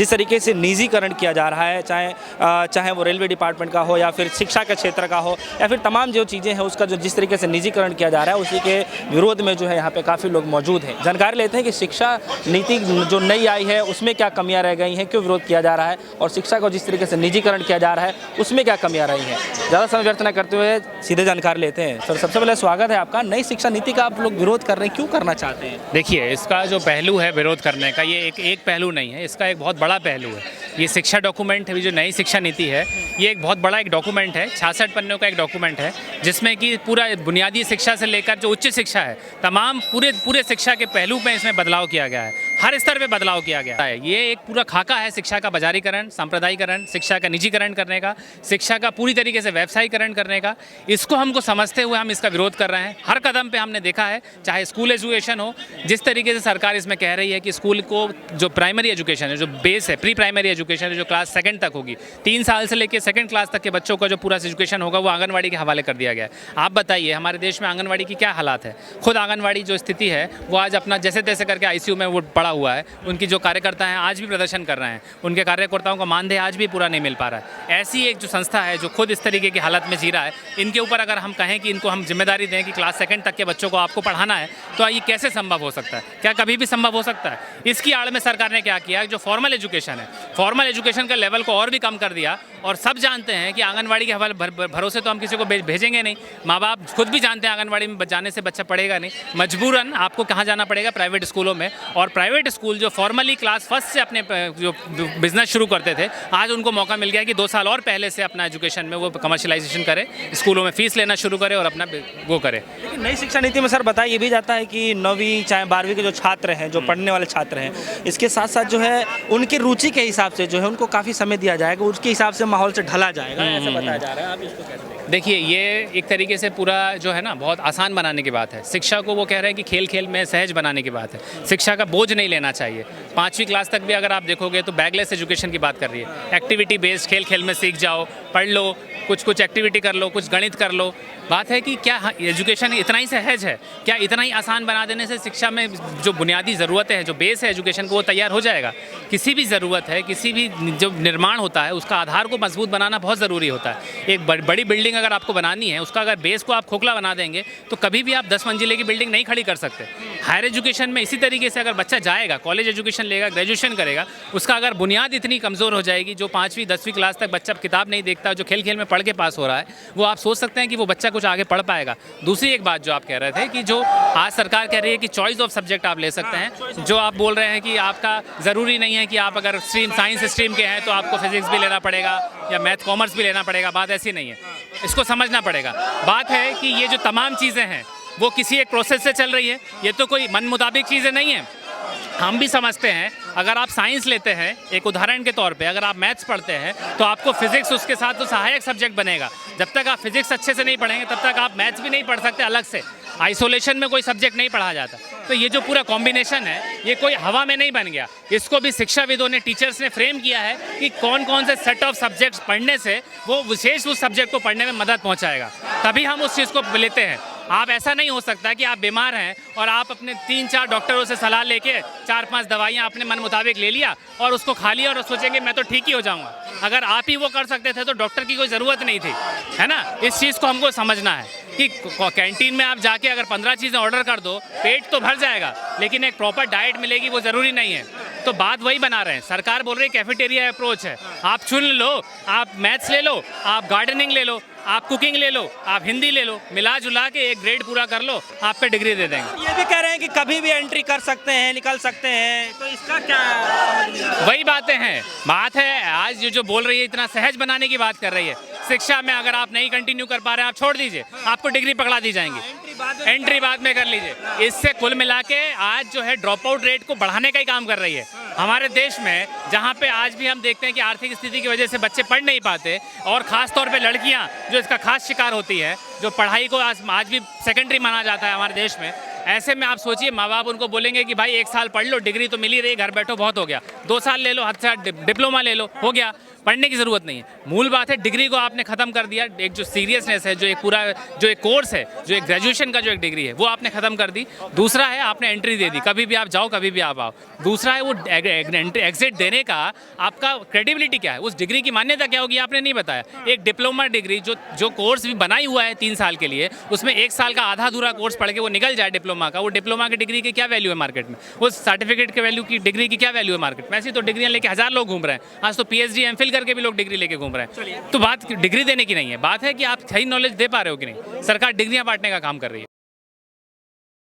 जिस तरीके से निजीकरण किया जा रहा है, चाहे वो रेलवे डिपार्टमेंट का हो या फिर शिक्षा के क्षेत्र का हो या फिर तमाम जो चीज़ें हैं उसका जो जिस तरीके से निजीकरण किया जा रहा है, उसी के विरोध में जो है यहाँ पे काफ़ी लोग मौजूद हैं। जानकारी लेते हैं कि शिक्षा नीति जो नई आई है उसमें क्या कमियां रह गई हैं, क्यों विरोध किया जा रहा है, और शिक्षा को जिस तरीके से निजीकरण किया जा रहा है उसमें क्या कमियां रही हैं। ज़्यादा समय व्यर्थ न करते हुए सीधे जानकारी लेते हैं। सर, सबसे पहले स्वागत है आपका। नई शिक्षा नीति का आप लोग विरोध कर रहे हैं, क्यों करना चाहते हैं? देखिए, इसका जो पहलू है विरोध करने का, ये एक पहलू नहीं है, इसका एक बहुत बड़ा पहलू है। ये शिक्षा डॉक्यूमेंट है, जो नई शिक्षा नीति है, ये एक बहुत बड़ा एक डॉक्यूमेंट है, 66 पन्नों का एक डॉक्यूमेंट है, जिसमें कि पूरा बुनियादी शिक्षा से लेकर जो उच्च शिक्षा है, तमाम पूरे शिक्षा के पहलू में इसमें बदलाव किया गया है। हर स्तर पे बदलाव किया गया है। ये एक पूरा खाका है शिक्षा का बाजारीकरण, सांप्रदायिकरण, शिक्षा का निजीकरण करने का, शिक्षा का पूरी तरीके से व्यवसायीकरण करने का। इसको हमको समझते हुए हम इसका विरोध कर रहे हैं। हर कदम पे हमने देखा है, चाहे स्कूल एजुकेशन हो, जिस तरीके से सरकार इसमें कह रही है कि स्कूल को जो प्राइमरी एजुकेशन है, जो बेस है, प्री प्राइमरी एजुकेशन है, जो क्लास 2 तक होगी, 3 साल से लेकर 2nd क्लास तक के बच्चों का जो पूरा एजुकेशन होगा वो आंगनवाड़ी के हवाले कर दिया गया है। आप बताइए हमारे देश में आंगनवाड़ी की क्या हालात है? खुद आंगनवाड़ी जो स्थिति है वो आज अपना जैसे तैसे करके ICU में वो पड़ा हुआ है। उनकी जो कार्यकर्ता हैं आज भी प्रदर्शन कर रहे हैं, उनके कार्यकर्ताओं का मानदेय आज भी पूरा नहीं मिल पा रहा है। ऐसी एक जो संस्था है जो खुद इस तरीके की हालत में जी रहा है, इनके ऊपर अगर हम कहें कि इनको हम जिम्मेदारी दें कि क्लास 2 तक के बच्चों को आपको पढ़ाना है, तो ये कैसे संभव हो सकता है? क्या कभी भी संभव हो सकता है? इसकी आड़ में सरकार ने क्या किया, जो फॉर्मल एजुकेशन है, फॉर्मल एजुकेशन के लेवल को और भी कम कर दिया। और सब जानते हैं कि आंगनवाड़ी के हवाले भरोसे तो हम किसी को भेजेंगे नहीं। माँ बाप खुद भी जानते हैं आंगनवाड़ी में जाने से बच्चा पढ़ेगा नहीं, मजबूरन आपको कहाँ जाना पड़ेगा? प्राइवेट स्कूलों में। और प्राइवेट स्कूल जो फॉर्मली क्लास 1 से अपने जो बिजनेस शुरू करते थे, आज उनको मौका मिल गया कि 2 साल और पहले से अपना एजुकेशन में वो कमर्शलाइजेशन करे, स्कूलों में फीस लेना शुरू करे और अपना वो करे। लेकिन नई शिक्षा नीति में सर बताया ये भी जाता है कि 9वीं चाहे 12वीं के जो छात्र हैं, जो पढ़ने वाले छात्र हैं, इसके साथ साथ जो है उनकी रुचि के हिसाब से जो है उनको काफ़ी समय दिया जाएगा, उसके हिसाब से माहौल से ढला जाएगा, ऐसा बताया जा रहा है। आप इसको कैसे देखते हैं? देखिए, ये एक तरीके से पूरा जो है ना बहुत आसान बनाने की बात है। शिक्षा को वो कह रहे हैं कि खेल खेल में सहज बनाने की बात है। शिक्षा का बोझ नहीं लेना चाहिए। 5वीं क्लास तक भी अगर आप देखोगे तो बैगलेस एजुकेशन की बात कर रही है। एक्टिविटी बेस्ड, खेल खेल में सीख जाओ, पढ़ लो, कुछ एक्टिविटी कर लो, कुछ गणित कर लो। बात है कि क्या एजुकेशन इतना ही सहज है? क्या इतना ही आसान बना देने से शिक्षा में जो बुनियादी ज़रूरतें हैं, जो बेस है एजुकेशन को, वो तैयार हो जाएगा? किसी भी ज़रूरत है, किसी भी जो निर्माण होता है, उसका आधार को मजबूत बनाना बहुत ज़रूरी होता है। एक बड़ी बिल्डिंग अगर आपको बनानी है, उसका अगर बेस को आप खोखला बना देंगे तो कभी भी आप 10 मंजिले की बिल्डिंग नहीं खड़ी कर सकते। हायर एजुकेशन में इसी तरीके से अगर बच्चा जाएगा, कॉलेज एजुकेशन लेगा, ग्रेजुएशन करेगा, उसका अगर बुनियाद इतनी कमज़ोर हो जाएगी, जो 5वीं 10वीं क्लास तक बच्चा किताब नहीं देखता, जो खेल खेल में पढ़ के पास हो रहा है, वो आप सोच सकते हैं कि वो बच्चा कुछ आगे पढ़ पाएगा। दूसरी एक बात जो आप कह रहे थे कि जो आज सरकार कह रही है कि चॉइस ऑफ सब्जेक्ट आप ले सकते हैं, जो आप बोल रहे हैं कि आपका ज़रूरी नहीं है कि आप अगर साइंस स्ट्रीम के हैं तो आपको फिजिक्स भी लेना पड़ेगा या मैथ कॉमर्स भी लेना पड़ेगा। बात ऐसी नहीं है, इसको समझना पड़ेगा। बात है कि ये जो तमाम चीज़ें हैं वो किसी एक प्रोसेस से चल रही है, ये तो कोई मन मुताबिक चीज़ें नहीं है। हम भी समझते हैं, अगर आप साइंस लेते हैं, एक उदाहरण के तौर पे अगर आप मैथ्स पढ़ते हैं तो आपको फिजिक्स उसके साथ तो सहायक सब्जेक्ट बनेगा। जब तक आप फिजिक्स अच्छे से नहीं पढ़ेंगे तब तक आप मैथ्स भी नहीं पढ़ सकते अलग से। आइसोलेशन में कोई सब्जेक्ट नहीं पढ़ा जाता। तो ये जो पूरा कॉम्बिनेशन है, ये कोई हवा में नहीं बन गया। इसको भी शिक्षाविदों ने, टीचर्स ने फ्रेम किया है कि कौन कौन से सेट ऑफ सब्जेक्ट्स पढ़ने से वो विशेष उस सब्जेक्ट को पढ़ने में मदद पहुंचाएगा, तभी हम उस चीज़ को लेते हैं। आप ऐसा नहीं हो सकता कि आप बीमार हैं और आप अपने 3-4 डॉक्टरों से सलाह लेके 4-5 दवाइयाँ अपने मन मुताबिक ले लिया और उसको खा लिया और सोचेंगे मैं तो ठीक ही हो जाऊंगा। अगर आप ही वो कर सकते थे तो डॉक्टर की कोई ज़रूरत नहीं थी, है ना? इस चीज़ को हमको समझना है कि कैंटीन में आप जाके अगर 15 चीज़ें ऑर्डर कर दो, पेट तो भर जाएगा, लेकिन एक प्रॉपर डाइट मिलेगी वो ज़रूरी नहीं है। तो बात वही बना रहे हैं। सरकार बोल रही है कैफेटेरिया अप्रोच है, आप चुन लो, आप मैथ्स ले लो, आप गार्डनिंग ले लो, आप कुकिंग ले लो, आप हिंदी ले लो, मिला जुला के एक ग्रेड पूरा कर लो, आपको डिग्री दे देंगे। ये भी कह रहे हैं कि कभी भी एंट्री कर सकते हैं, निकल सकते हैं, तो इसका क्या? वही बातें हैं। बात है आज जो बोल रही है इतना सहज बनाने की बात कर रही है। शिक्षा में अगर आप नहीं कंटिन्यू कर पा रहे हैं, आप छोड़ दीजिए, आपको डिग्री पकड़ा दी जाएंगी, एंट्री बाद में कर लीजिए। इससे कुल मिला के आज जो है ड्रॉप आउट रेट को बढ़ाने का ही काम कर रही है हमारे देश में, जहाँ पे आज भी हम देखते हैं कि आर्थिक स्थिति की वजह से बच्चे पढ़ नहीं पाते, और ख़ास तौर पे लड़कियाँ जो इसका खास शिकार होती है, जो पढ़ाई को आज भी सेकेंडरी माना जाता है हमारे देश में, ऐसे में आप सोचिए माँ बाप उनको बोलेंगे कि भाई 1 साल पढ़ लो, डिग्री तो मिल ही रही, घर बैठो बहुत हो गया, 2 साल ले लो, हद से डिप्लोमा ले लो, हो गया, पढ़ने की ज़रूरत नहीं है। मूल बात है डिग्री को आपने ख़त्म कर दिया, एक जो सीरियसनेस है, जो एक पूरा जो एक कोर्स है, जो एक ग्रेजुएशन का जो एक डिग्री है वो आपने ख़त्म कर दी। दूसरा है आपने एंट्री दे दी, कभी भी आप जाओ कभी भी आप आओ। दूसरा है वो एग्जिट देने का आपका क्रेडिबिलिटी क्या है, उस डिग्री की मान्यता क्या होगी आपने नहीं बताया। एक डिप्लोमा डिग्री जो कोर्स भी बनाई हुआ है 3 साल के लिए, उसमें 1 साल का आधा अधूरा कोर्स पढ़ के वो निकल जाए डिप्लोमा का, वो डिप्लोमा की डिग्री की क्या वैल्यू है मार्केट में, उस सर्टिफिकेट के वैल्यू की डिग्री की क्या वैल्यू है मार्केट में। ऐसी तो डिग्रियाँ लेके 1000 लोग घूम रहे हैं, आज तो PhD MPhil करके भी लोग डिग्री लेके घूम रहे हैं। तो बात डिग्री देने की नहीं है, बात है कि आप सही नॉलेज दे पा रहे हो कि नहीं। सरकार डिग्रियां बांटने का काम कर रही है।